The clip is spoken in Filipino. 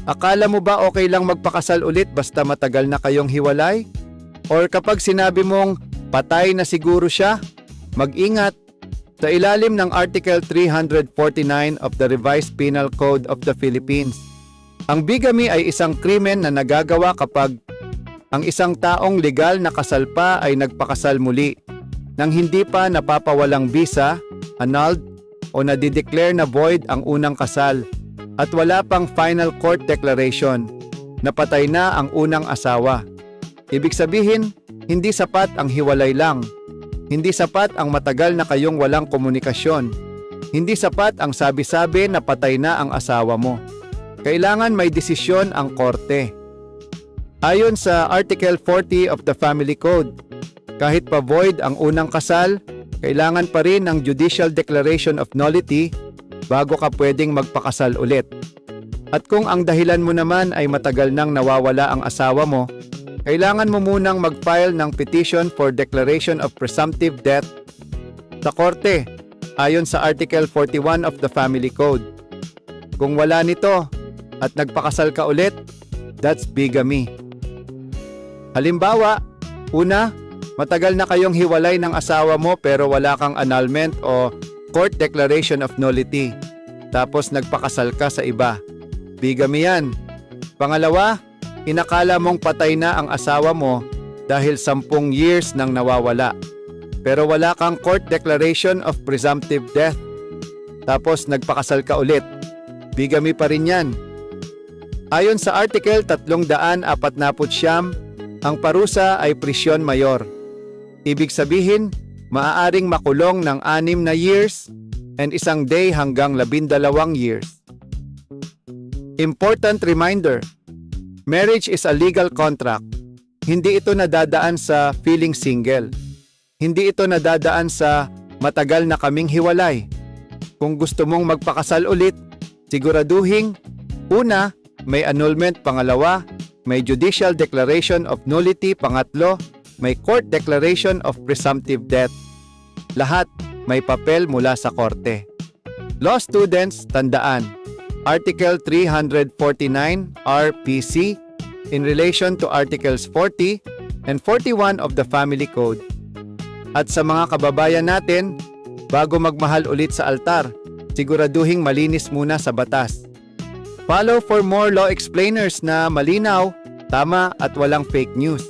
Akala mo ba okay lang magpakasal ulit basta matagal na kayong hiwalay? Or kapag sinabi mong patay na siguro siya? Mag-ingat! Sa ilalim ng Article 349 of the Revised Penal Code of the Philippines, ang bigamy ay isang krimen na nagagawa kapag ang isang taong legal na kasal pa ay nagpakasal muli nang hindi pa napapawalang bisa, annulled o nadideclare na void ang unang kasal at wala pang final court declaration na patay na ang unang asawa. Ibig sabihin, hindi sapat ang hiwalay lang. Hindi sapat ang matagal na kayong walang komunikasyon. Hindi sapat ang sabi-sabi na patay na ang asawa mo. Kailangan may desisyon ang korte. Ayon sa Article 40 of the Family Code, kahit pa void ang unang kasal, kailangan pa rin ng judicial declaration of nullity bago ka pwedeng magpakasal ulit. At kung ang dahilan mo naman ay matagal nang nawawala ang asawa mo, kailangan mo munang mag-file ng petition for declaration of presumptive death sa korte ayon sa Article 41 of the Family Code. Kung wala nito at nagpakasal ka ulit, that's bigamy. Halimbawa, una, matagal na kayong hiwalay ng asawa mo pero wala kang annulment o court declaration of nullity. Tapos nagpakasal ka sa iba. Bigamy yan. Pangalawa, inakala mong patay na ang asawa mo dahil 10 years nang nawawala. Pero wala kang court declaration of presumptive death. Tapos nagpakasal ka ulit. Bigamy pa rin yan. Ayon sa Article 349, ang parusa ay prisyon mayor. Ibig sabihin, maaaring makulong ng 6 na years and 1 day hanggang 12 years. Important reminder, marriage is a legal contract. Hindi ito nadadaan sa feeling single. Hindi ito nadadaan sa matagal na kaming hiwalay. Kung gusto mong magpakasal ulit, siguraduhin, una, may annulment, pangalawa, may judicial declaration of nullity, pangatlo, may court declaration of presumptive death. Lahat may papel mula sa korte. Law students, tandaan, Article 349 RPC in relation to Articles 40 and 41 of the Family Code. At sa mga kababayan natin, bago magmahal ulit sa altar, siguraduhing malinis muna sa batas. Follow for more law explainers na malinaw, tama at walang fake news.